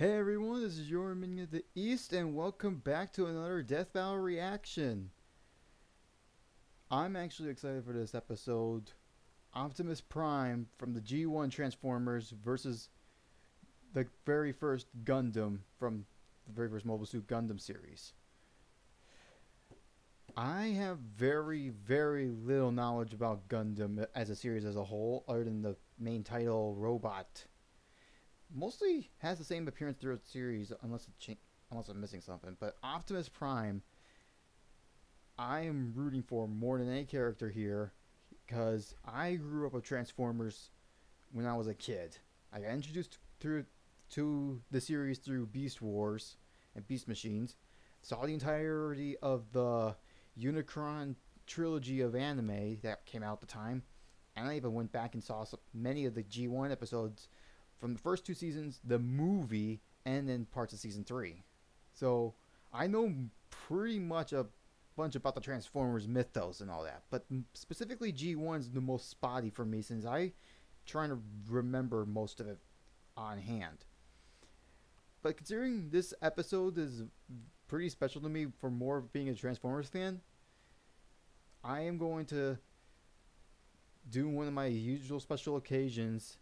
Hey everyone, this is your Minion of the East, and welcome back to another Death Battle reaction. I'm actually excited for this episode. Optimus Prime from the G1 Transformers versus the very first Gundam from the very first Mobile Suit Gundam series. I have very little knowledge about Gundam as a series as a whole, other than the main title, Robot. Mostly has the same appearance throughout the series, unless I'm missing something. But Optimus Prime, I am rooting for more than any character here, because I grew up with Transformers when I was a kid. I got introduced to the series through Beast Wars and Beast Machines. Saw the entirety of the Unicron trilogy of anime that came out at the time, and I even went back and saw many of the G1 episodes from the first two seasons, the movie, and then parts of season 3. So I know pretty much a bunch about the Transformers mythos and all that, but specifically G1's the most spotty for me, since I'm trying to remember most of it on hand. But considering this episode is pretty special to me for more of being a Transformers fan, I am going to do one of my usual special occasions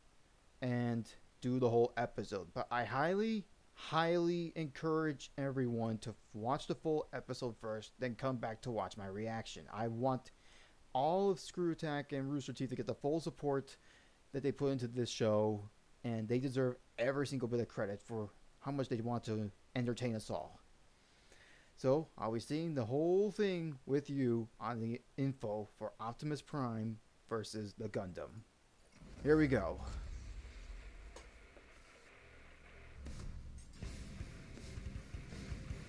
and do the whole episode. But I highly encourage everyone to watch the full episode first, then come back to watch my reaction. I want all of Screw Attack and Rooster Teeth to get the full support that they put into this show, and they deserve every single bit of credit for how much they want to entertain us all. So I'll be seeing the whole thing with you on the info for Optimus Prime versus the Gundam. Here we go.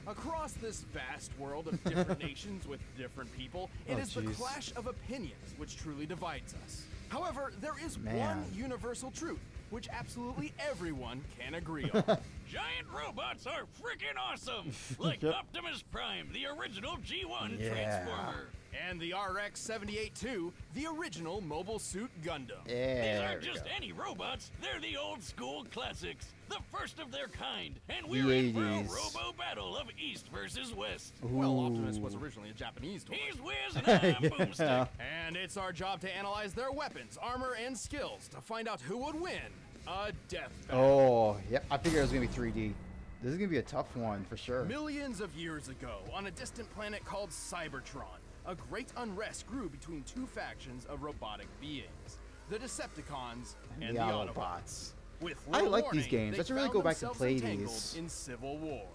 Across this vast world of different nations with different people, it is the clash of opinions which truly divides us. However, there is one universal truth, which absolutely everyone can agree on. Giant robots are freaking awesome! Like Optimus Prime, the original G1 Transformer. And the RX-78-2, the original Mobile Suit Gundam. These aren't just any robots, they're the old school classics. The first of their kind, and we're in for a robo battle of East versus West. Well, Optimus was originally a Japanese toy. He's Whiz and I'm Boomstick. And it's our job to analyze their weapons, armor, and skills to find out who would win a death battle. Oh, yep. I figured it was going to be 3D. This is going to be a tough one for sure. Millions of years ago, on a distant planet called Cybertron, a great unrest grew between two factions of robotic beings, the Decepticons and the Autobots. I like these games. Let's really go back and play these. In civil war.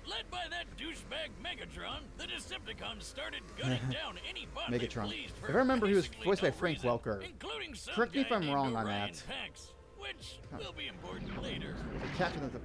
Led by that douchebag Megatron, the Decepticons started gunning down any bot they pleased. If I remember, he was voiced by Frank Welker. Including some Correct me if I'm wrong on that. Pax, which will be important later. Captain of the...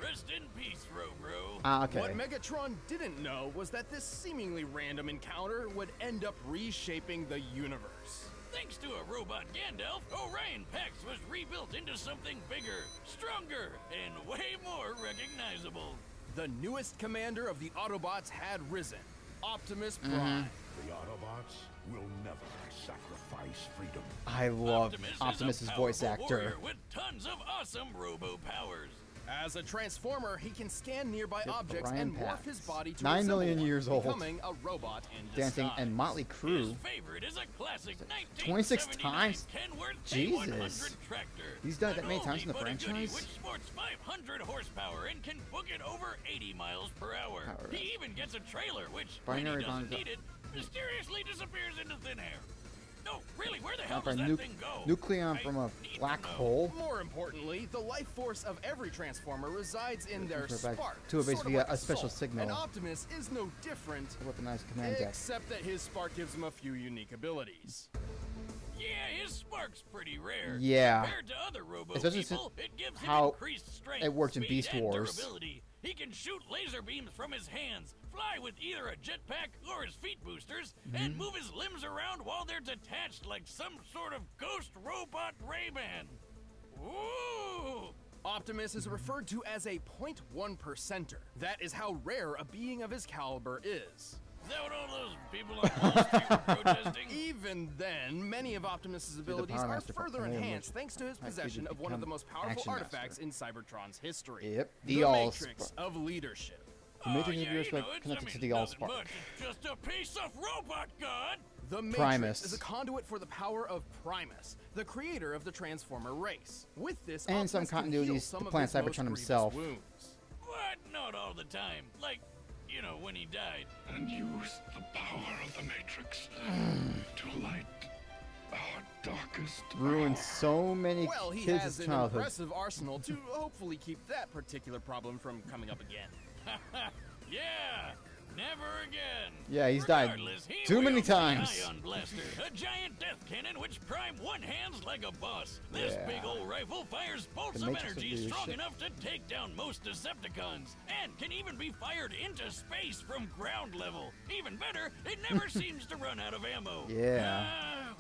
Rest in peace, Robro. Okay. What Megatron didn't know was that this seemingly random encounter would end up reshaping the universe. Thanks to a robot Gandalf, Orion Pax was rebuilt into something bigger, stronger, and way more recognizable. The newest commander of the Autobots had risen, Optimus Prime. The Autobots will never sacrifice freedom. I love Optimus's voice actor. With tons of awesome robo powers. As a Transformer, he can scan nearby objects Orion and morph his body to 9 million years old, becoming a robot in disguise. Dancing and Motley Crue. His favorite is a classic 26 times. Kenworth Jesus. K100 tractor. He's done it that many times in the franchise. Which sports 500 horsepower and can book it over 80 miles per hour. He even gets a trailer, which when he doesn't need it, mysteriously disappears into thin air. No, really, where the hell does that thing go? Nucleon from a black hole. More importantly, the life force of every Transformer resides in their spark. To basically a special signal. And Optimus is no different, weaponized command deck. Except that his spark gives him a few unique abilities. Yeah, his spark's pretty rare. Yeah. Compared to other robo Especially people, it gives him how increased strength, it worked in speed, Beast and Wars. durability. He can shoot laser beams from his hands, fly with either a jetpack or his feet boosters, and move his limbs around while they're detached like some sort of ghost robot Rayman. Ooh! Optimus is referred to as a 0.1%er. That is how rare a being of his caliber is. Is that what all those people on Wall Street were protesting? Even then, many of Optimus's abilities are further enhanced thanks to his possession of one of the most powerful artifacts in Cybertron's history. Yep, the Matrix of Leadership. The Matrix of Leadership connected to the Allspark. Just a piece of robot god. The Matrix is a conduit for the power of Primus, the creator of the Transformer race. With this, and some continuities to Planet Cybertron himself. What? Not all the time. Like, you know, when he died. And use the power of the Matrix to light our darkest Ruined so many he kids' has an childhoods. impressive arsenal to hopefully keep that particular problem from coming up again. Yeah, never again. Yeah, he's died he too many wields the times. Ion Blaster, a giant death cannon which Prime one-hands like a boss. This big old rifle fires bolts of energy strong enough to take down most Decepticons, and can even be fired into space from ground level. Even better, it never seems to run out of ammo. Yeah.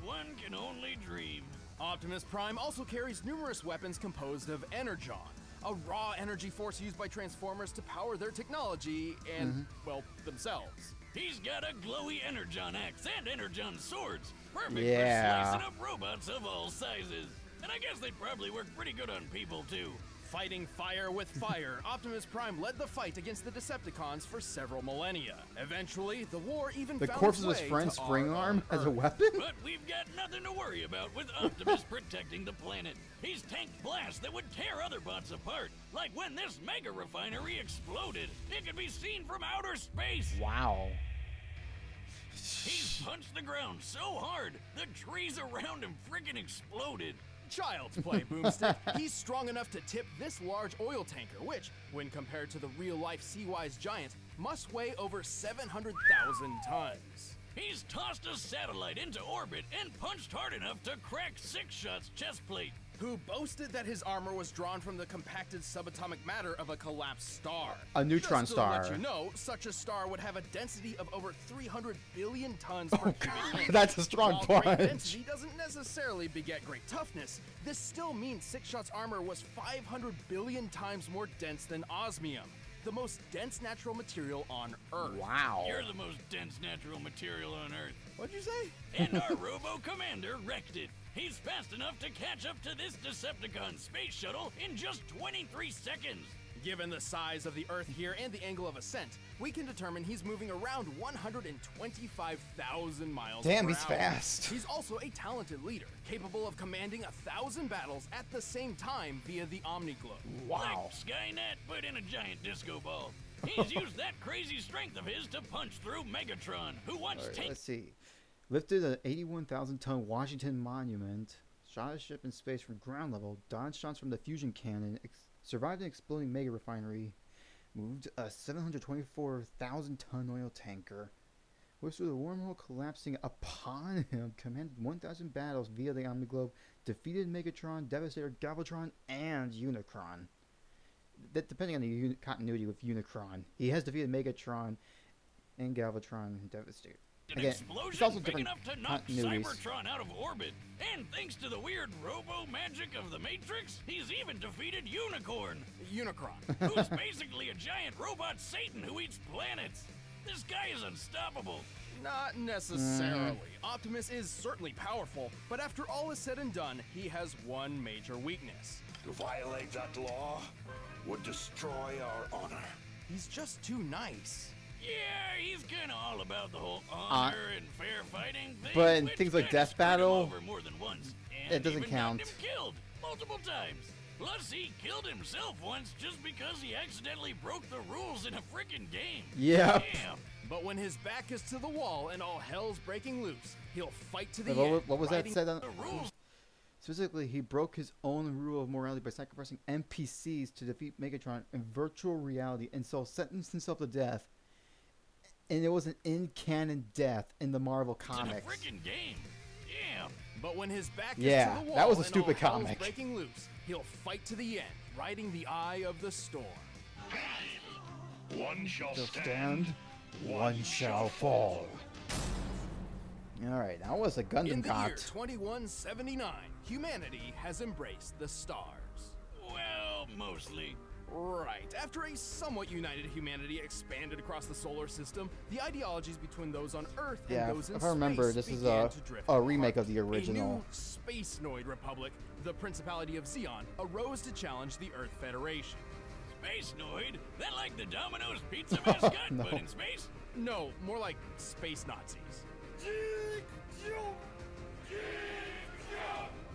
One can only dream. Optimus Prime also carries numerous weapons composed of Energon, a raw energy force used by Transformers to power their technology and, well, themselves. He's got a glowy Energon axe and Energon swords. Perfect for slicing up robots of all sizes. And I guess they'd probably work pretty good on people, too. Fighting fire with fire, Optimus Prime led the fight against the Decepticons for several millennia. Eventually, the war even The found corpse its of his way friend to Spring our Arm own as a Earth. weapon? But we've got nothing to worry about with Optimus protecting the planet. He's tanked blasts that would tear other bots apart, like when this mega refinery exploded. It could be seen from outer space. Wow. He's punched the ground so hard, the trees around him freaking exploded. Child's play, Boomstick. He's strong enough to tip this large oil tanker, which, when compared to the real-life Sea-Wise giant, must weigh over 700,000 tons. He's tossed a satellite into orbit and punched hard enough to crack Six Shot's chest plate. Who boasted that his armor was drawn from the compacted subatomic matter of a collapsed star. A neutron Just star. To let you know, such a star would have a density of over 300 billion tons per cubic inch. That's a strong While punch. great density doesn't necessarily beget great toughness, this still means Six Shot's armor was 500 billion times more dense than osmium, the most dense natural material on Earth. Wow. You're the most dense natural material on Earth. What'd you say? And our robo-commander wrecked it. He's fast enough to catch up to this Decepticon space shuttle in just 23 seconds. Given the size of the Earth here and the angle of ascent, we can determine he's moving around 125,000 miles Damn, per he's hour. fast. He's also a talented leader, capable of commanding 1,000 battles at the same time via the Omniglobe. Wow. Like Skynet, but in a giant disco ball. He's used that crazy strength of his to punch through Megatron, who once Alright, tanked... let's see. Lifted an 81,000-ton Washington Monument, shot a ship in space from ground level, dodged shots from the fusion cannon, survived an exploding mega refinery, moved a 724,000-ton oil tanker, was through the wormhole collapsing upon him, commanded 1,000 battles via the Omniglobe, defeated Megatron, Devastator, Galvatron, and Unicron. That, depending on the continuity with Unicron, he has defeated Megatron and Galvatron and Devastator. An Again, explosion it's also big different enough to knock continuities. Cybertron out of orbit. And thanks to the weird robo-magic of the Matrix, he's even defeated Unicorn, Unicron. who's basically a giant robot Satan who eats planets. This guy is unstoppable. Not necessarily. Optimus is certainly powerful, but after all is said and done, he has one major weakness. To violate that law would destroy our honor. He's just too nice. Yeah, he's kind of all about the whole honor and fair fighting thing. but in which things like kinda Death screwed him Battle, over more than once, and it doesn't even got count. him killed multiple times. Plus, he killed himself once just because he accidentally broke the rules in a freaking game. Yep. Damn. But when his back is to the wall and all hell's breaking loose, he'll fight to the What- end. what was that riding said on- The rules. Specifically, he broke his own rule of morality by sacrificing NPCs to defeat Megatron in virtual reality and so sentenced himself to death. And it was an in-canon death in the Marvel In a comics. freaking game. Damn. But when his back Yeah, is to the wall that was a and stupid all hell's comic. breaking loose, he'll fight to the end, riding the eye of the storm. One shall Shall stand, one shall fall. Alright, that was a In Gundam the year cot. 2179, humanity has embraced the stars. Well, mostly. Right. After a somewhat united humanity expanded across the solar system, the ideologies between those on Earth and those in if I remember, space this is began to drift a remake apart. of the original. A new Space-noid republic, the Principality of Zeon, arose to challenge the Earth Federation. Space-noid? That like the Domino's pizza mascot, No. but in space? No, more like space Nazis.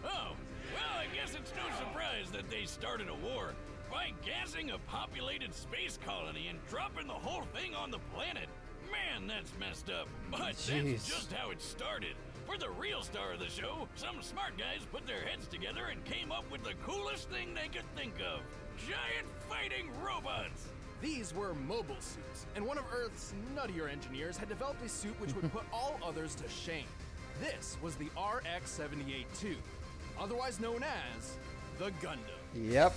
Oh, well, I guess it's no surprise that they started a war by gassing a populated space colony and dropping the whole thing on the planet. Man, that's messed up. But Jeez. that's just how it started. For the real star of the show, some smart guys put their heads together and came up with the coolest thing they could think of. Giant fighting robots. These were mobile suits, and one of Earth's nuttier engineers had developed a suit which would put all others to shame. This was the RX-78-2, otherwise known as the Gundam. Yep.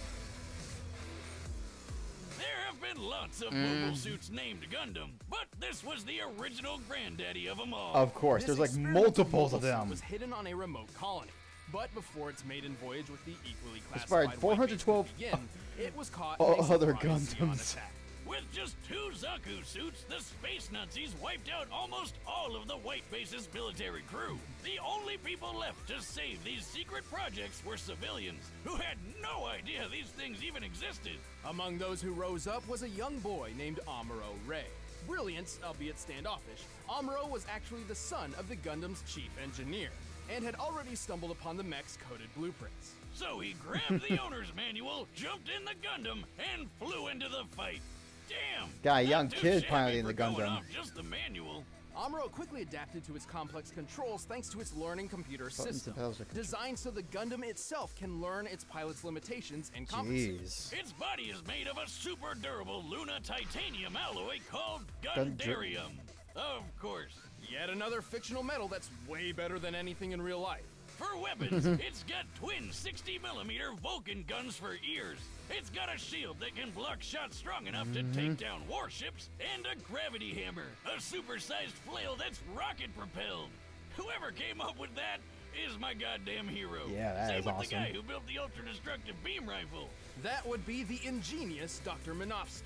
There have been lots of mobile suits named Gundam, but this was the original granddaddy of them all. Of course, This there's like experimental multiples of mobile suit them. was hidden on a remote colony, but before its maiden voyage with the equally Inspired classified 412 white base could begin, it was caught o- in a other surprise Zeon Gundams. attack. With just 2 Zaku suits, the Space Nazis wiped out almost all of the White Base's military crew. The only people left to save these secret projects were civilians, who had no idea these things even existed. Among those who rose up was a young boy named Amuro Ray. Brilliant, albeit standoffish, Amuro was actually the son of the Gundam's chief engineer, and had already stumbled upon the mech's coded blueprints. So he grabbed the owner's manual, jumped in the Gundam, and flew into the fight. Damn! Guy, not young too kid shabby piloting for the going Gundam. off just the manual. Amuro quickly adapted to its complex controls thanks to its learning computer Buttons and system, pedals are control- designed so the Gundam itself can learn its pilot's limitations and competencies. Jeez. Its body is made of a super durable Luna titanium alloy called Gundam. Gundarium. Of course. Yet another fictional metal that's way better than anything in real life. For weapons, it's got twin 60mm Vulcan guns for ears. It's got a shield that can block shots strong enough to take down warships, and a gravity hammer, a supersized flail that's rocket propelled. Whoever came up with that is my goddamn hero. Yeah, that Same is with awesome. the guy who built the ultra-destructive beam rifle. That would be the ingenious Dr. Minovsky.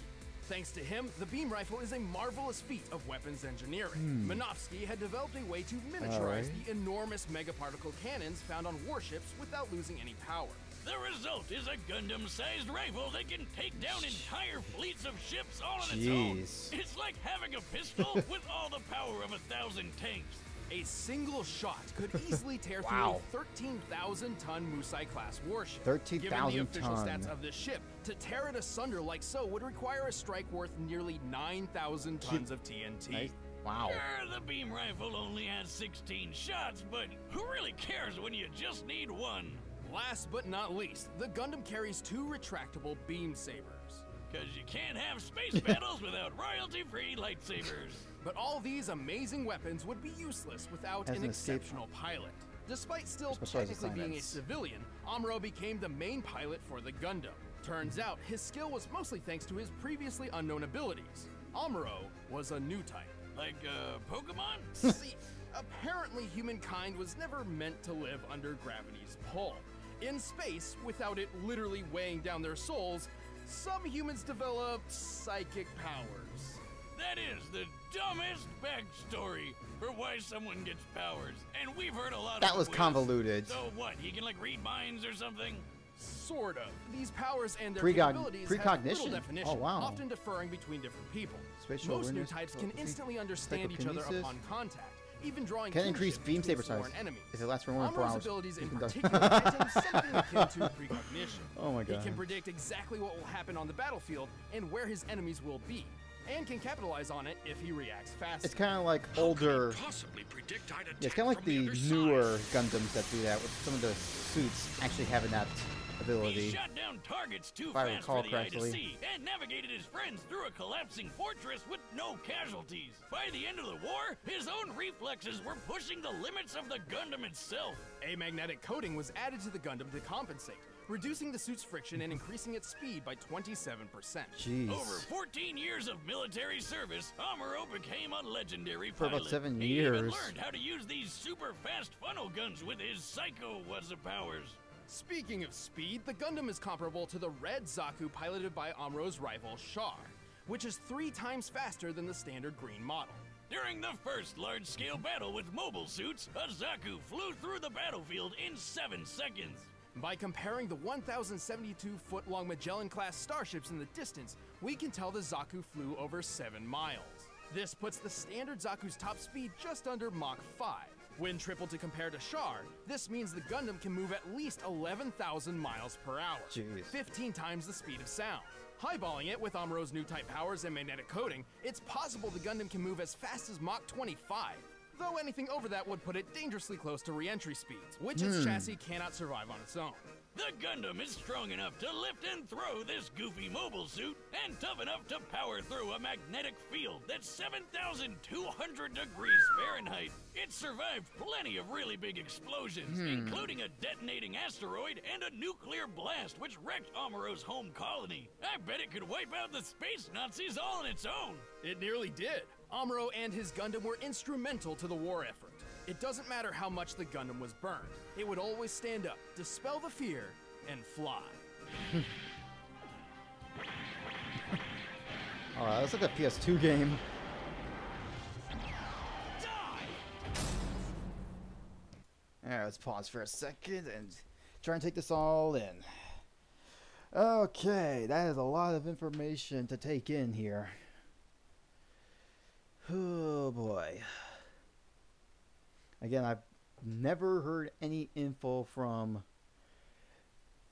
Thanks to him, the beam rifle is a marvelous feat of weapons engineering. Minovsky had developed a way to miniaturize Alright. the enormous megaparticle cannons found on warships without losing any power. The result is a Gundam-sized rifle that can take down entire fleets of ships all on its own. Jeez. It's like having a pistol with all the power of 1,000 tanks. A single shot could easily tear Wow. through a 13,000-ton Musai-class warship. 13,000 Given the official ton. stats of this ship, to tear it asunder like so would require a strike worth nearly 9,000 tons of TNT. Nice. Wow. Sure, the beam rifle only has 16 shots, but who really cares when you just need one? Last but not least, the Gundam carries 2 retractable beam sabers. Because you can't have space battles without royalty-free lightsabers. But all these amazing weapons would be useless without Has an an escape- exceptional pilot. Despite still Specialized technically being a assignments. civilian, Amuro became the main pilot for the Gundam. Turns out, his skill was mostly thanks to his previously unknown abilities. Amuro was a new type. Like, Pokemon? See, apparently humankind was never meant to live under gravity's pull. In space, without it literally weighing down their souls, some humans developed psychic powers. That is the dumbest backstory for why someone gets powers. And we've heard a lot of That was whiz. convoluted. So what, he can like read minds or something? Sort of. These powers and their Precog- capabilities have precognition? little definition, Oh, wow. often differing between different people. Spatial Most new awareness, types can telepathy, instantly understand each other psychokinesis. upon contact, even drawing Can increase kinship beam between saber size sworn enemies. if it lasts for more than 4 Amuro's hours. abilities in You can die. particular grant him something akin to precognition. Oh my He god. can predict exactly what will happen on the battlefield and where his enemies will be, and can capitalize on it if he reacts fast. It's kind of like How could I older. possibly predict I'd Yeah, it's attack kind of like from the other side? newer Gundams that do that, with some of the suits actually having that He ability. shot down targets too If I fast recall for the eye to correctly. see, and navigated his friends through a collapsing fortress with no casualties. By the end of the war, his own reflexes were pushing the limits of the Gundam itself. A magnetic coating was added to the Gundam to compensate, reducing the suit's friction and increasing its speed by 27%. Jeez. Over 14 years of military service, Amuro became a legendary For pilot. about 7 He even years. learned how to use these super fast funnel guns with his Psycho Wazza powers. Speaking of speed, the Gundam is comparable to the red Zaku piloted by Amuro's rival Char, which is 3 times faster than the standard green model. During the first large-scale battle with mobile suits, a Zaku flew through the battlefield in 7 seconds. By comparing the 1,072-foot-long Magellan-class starships in the distance, we can tell the Zaku flew over 7 miles. This puts the standard Zaku's top speed just under Mach 5. When tripled to compare to Char, this means the Gundam can move at least 11,000 miles per hour, Jeez. 15 times the speed of sound. Highballing it with Amuro's new type powers and magnetic coating, it's possible the Gundam can move as fast as Mach 25. Though anything over that would put it dangerously close to re-entry speeds, which its chassis cannot survive on its own. The Gundam is strong enough to lift and throw this goofy mobile suit, and tough enough to power through a magnetic field that's 7,200 degrees Fahrenheit. It survived plenty of really big explosions, including a detonating asteroid and a nuclear blast which wrecked Amuro's home colony. I bet it could wipe out the space Nazis all on its own. It nearly did. Amuro and his Gundam were instrumental to the war effort. It doesn't matter how much the Gundam was burned. It would always stand up, dispel the fear, and fly. Alright, that's like a PS2 game. Alright, let's pause for a second and try and take this all in. Okay, that is a lot of information to take in here. Oh boy. Again, I've never heard any info from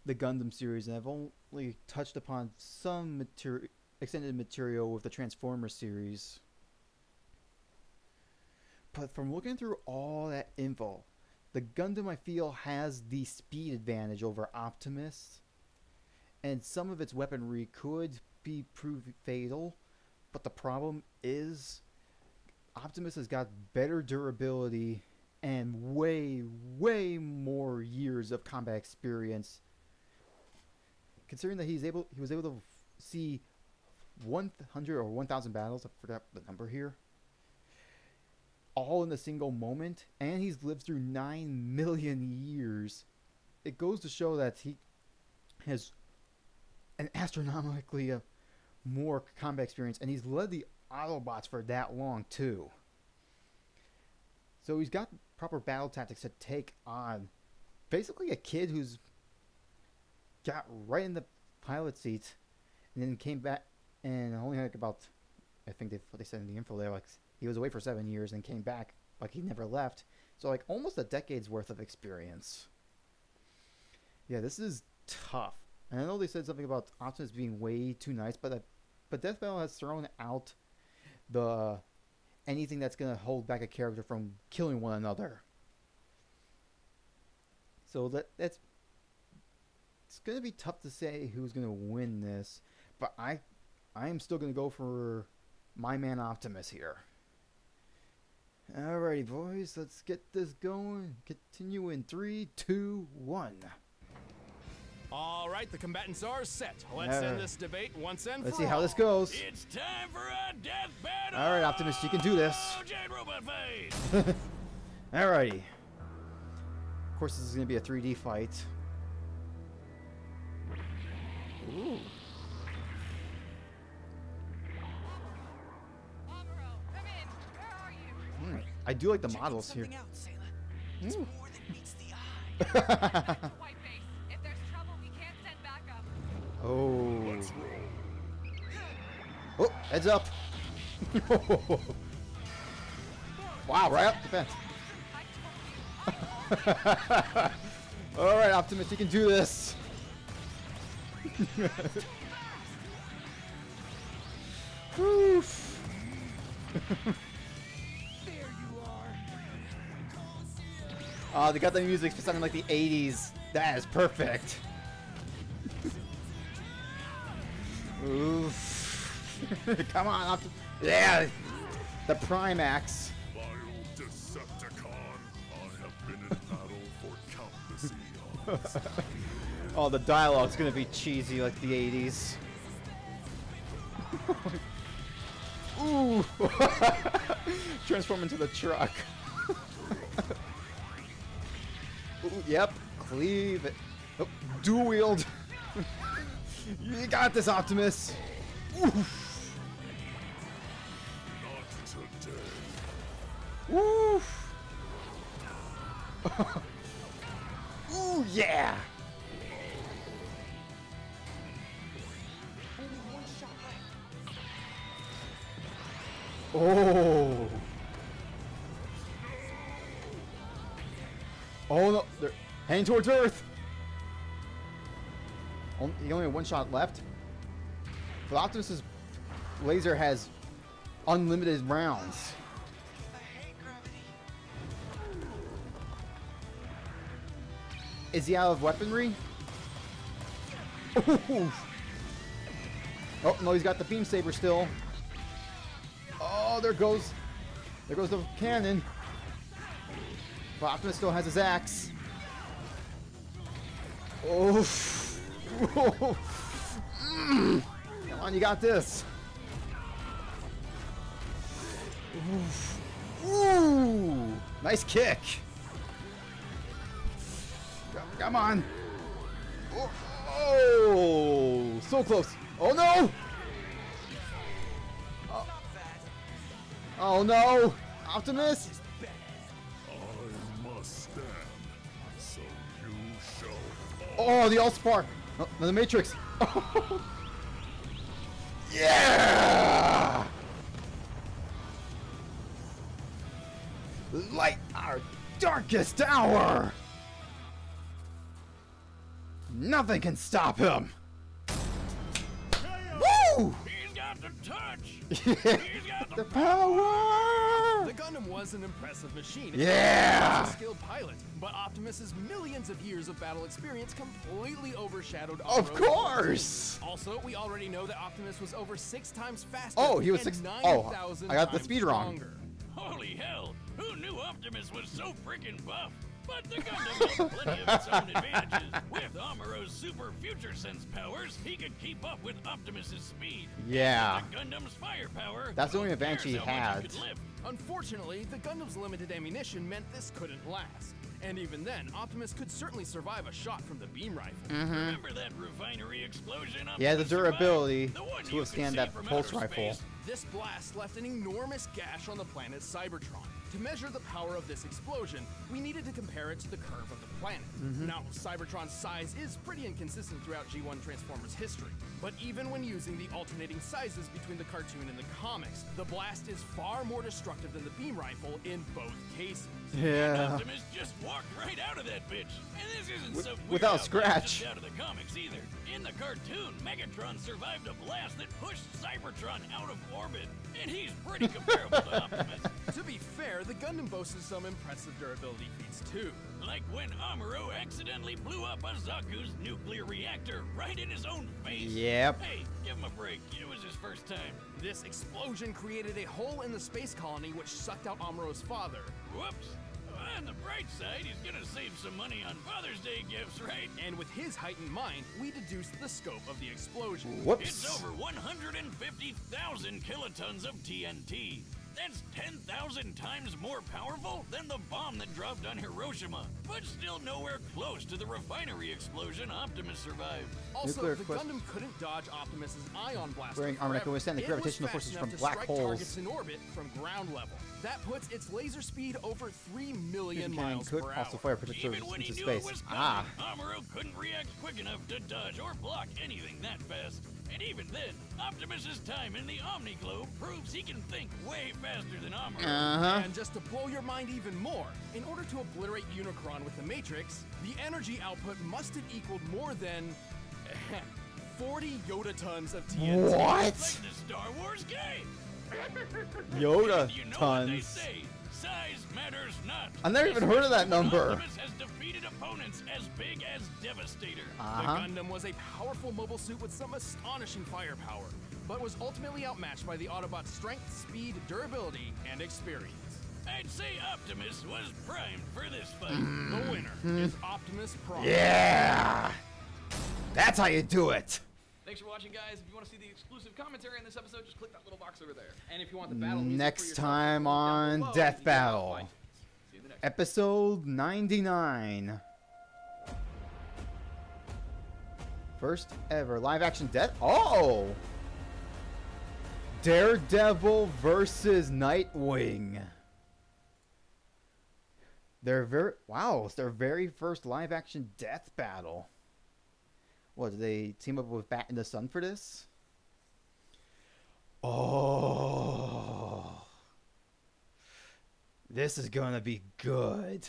the Gundam series, and I've only touched upon some extended material with the Transformers series. But from looking through all that info, the Gundam, I feel, has the speed advantage over Optimus, and some of its weaponry could prove fatal, but the problem is Optimus has got better durability and way more years of combat experience. Considering that he was able to see 100 or 1,000 battles, I forgot the number here, all in a single moment, and he's lived through 9 million years. It goes to show that he has an astronomically more combat experience, and he's led the Autobots for that long too. So he's got proper battle tactics to take on basically a kid who's got right in the pilot seat and then came back and only had about, I think what they said in the info there, like he was away for 7 years and came back like he never left. So like almost a decade's worth of experience. Yeah, this is tough. And I know they said something about Optimus being way too nice, but Death Battle has thrown out the anything that's going to hold back a character from killing one another. So that's it's going to be tough to say who's going to win this, but I am still going to go for my man Optimus here. Alrighty, boys, let's get this going. Continue in 3, 2, 1. All right, the combatants are set. Let's end this debate once and for all. Let's see how this goes. It's time for a death battle! Alright, Optimus, you can do this. Giant robot fight! Alrighty. Of course, this is going to be a 3D fight. Ooh. Amuro, come in. Where are you? I do like the models here. Out, it's more than meets the eye. White base. If there's trouble, we can't send backup. Oh. Oh, heads up. Wow, right up the fence. Alright, Optimus, you can do this. Oof. There you are. Oh, they got the music sounding like the 80s. That is perfect. Oof. Come on, Optimus. Yeah, the Primax. Vile Decepticon, I have been in battle for countless eons. Oh, the dialogue's gonna be cheesy like the 80s. Ooh! Transform into the truck. Ooh, yep, cleave it. Oh, dual wield. You got this, Optimus. Oof. Oof. Ooh, yeah. Oh. Oh no, they're heading towards Earth. You only have one shot left. But Optimus's laser has unlimited rounds. Is he out of weaponry? Ooh. Oh no, he's got the beam saber still. Oh, there goes the cannon. But Optimus still has his axe. Oh. Come on, you got this. Ooh. Nice kick. Come on. Oh, so close. Oh no. Oh no, Optimus. I must stand, so you shall. Oh, the Allspark. Oh, the Matrix. Yeah! Light our darkest hour. Nothing can stop him. Woo! He's got the touch. Yeah. He's got The power. The Gundam was an impressive machine. Yeah. He was a skilled pilot, but Optimus's millions of years of battle experience completely overshadowed. Of Amuro's course. Also, we already know that Optimus was over 6 times faster. Oh, he was and 6. 9,000 I got the times speed wrong. stronger. Holy hell! Who knew Optimus was so freaking buff? But the Gundam has plenty of its own advantages. With Amuro's super future sense powers, he could keep up with Optimus's speed. Yeah. And with the Gundam's firepower, That's the only who advantage cares he how much had. could lift? Unfortunately, the Gundam's limited ammunition meant this couldn't last. And even then, Optimus could certainly survive a shot from the beam rifle. Remember that refinery explosion? He has the Optimus survived? durability The one to you withstand could that see from pulse outer rifle. space. This blast left an enormous gash on the planet Cybertron. To measure the power of this explosion, we needed to compare it to the curve of the planet. Now, Cybertron's size is pretty inconsistent throughout G1 Transformers history, but even when using the alternating sizes between the cartoon and the comics, the blast is far more destructive than the beam rifle in both cases. Yeah. Optimus just walked right out of that bitch. And this isn't some weird without outburst scratch. just out of the comics either. In the cartoon, Megatron survived a blast that pushed Cybertron out of orbit, and he's pretty comparable to Optimus. To be fair, the Gundam boasted some impressive durability feats too. Like when Amuro accidentally blew up a Zaku's nuclear reactor right in his own face. Yep. Hey, give him a break. It was his first time. This explosion created a hole in the space colony which sucked out Amuro's father. Whoops. On the bright side, he's gonna save some money on Father's Day gifts, right? And with his heightened mind, we deduced the scope of the explosion. Whoops. It's over 150,000 kilotons of TNT. That's 10,000 times more powerful than the bomb that dropped on Hiroshima, but still nowhere close to the refinery explosion Optimus survived. Also, Nuclear the quest- Gundam couldn't dodge Optimus's ion blaster Wearing armor that can forever. withstand the It was gravitational fast forces enough from to black strike holes. targets in orbit from ground level. That puts its laser speed over 3 million Cannon miles could per also hour. fire projectiles Even when he into knew space. it was Ah. coming, Amuro couldn't react quick enough to dodge or block anything that fast. And even then, Optimus's time in the Omni-Globe proves he can think way faster than Amuro. Uh-huh. And just to blow your mind even more, in order to obliterate Unicron with the Matrix, the energy output must have equaled more than 40 Yoda-tons of TNT. What? Like the Star Wars game. Yoda You know what they tons. say, size matters not. I've never even heard of that Especially when number. Optimus has defeated opponents as big as Devastator. Uh-huh. The Gundam was a powerful mobile suit with some astonishing firepower, but was ultimately outmatched by the Autobot's strength, speed, durability, and experience. I'd say Optimus was primed for this fight. Mm-hmm. The winner. Is Optimus Prime. Yeah. That's how you do it. Thanks for watching, guys. If you want to see the exclusive commentary on this episode, just click that little box over there. And if you want the battle music for Next yourself, time click down on below Death and you can Battle. find it. See you in the next Episode 99. First ever live action death. Oh! Daredevil versus Nightwing. It's their very first live action death battle. What, did they team up with Bat in the Sun for this? Oh. This is gonna be good.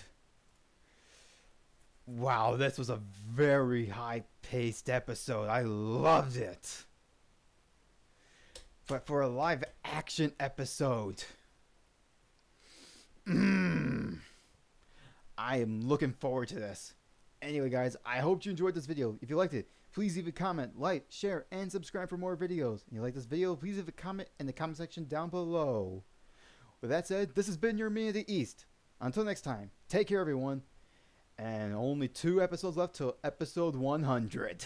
Wow, this was a very high-paced episode. I loved it. But for a live-action episode, I am looking forward to this. Anyway, guys, I hope you enjoyed this video. If you liked it, please leave a comment, like, share, and subscribe for more videos. If you like this video, please leave a comment in the comment section down below. With that said, this has been your Me of the East. Until next time, take care, everyone. And only 2 episodes left till episode 100.